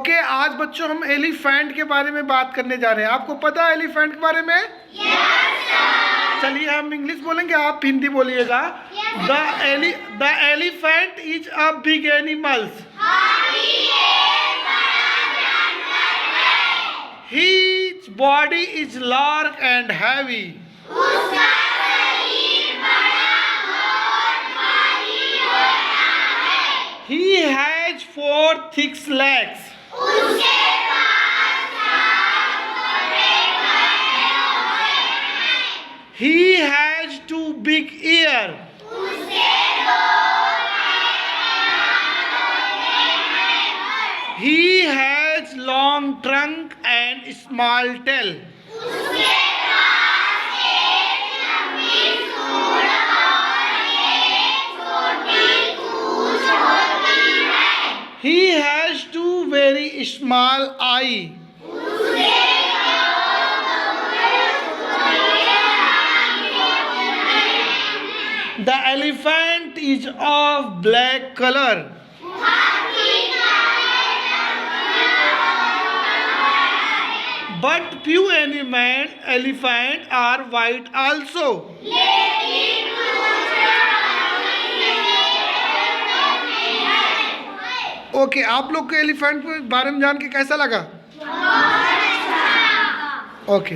Okay, आज बच्चों हम एलिफेंट के बारे में बात करने जा रहे हैं। आपको पता है एलिफेंट के बारे में? चलिए हम इंग्लिश बोलेंगे, आप हिंदी बोलिएगा। The elephant is a big animals. His body is large and heavy. He has 4 thick legs. He has 2 big ears. He has long trunk and small tail. He has 2 very small eyes. The elephant is of black color. But few elephants are white also. Okay, आप लोग को elephant के बारे में जान के कैसा लगा? ओके।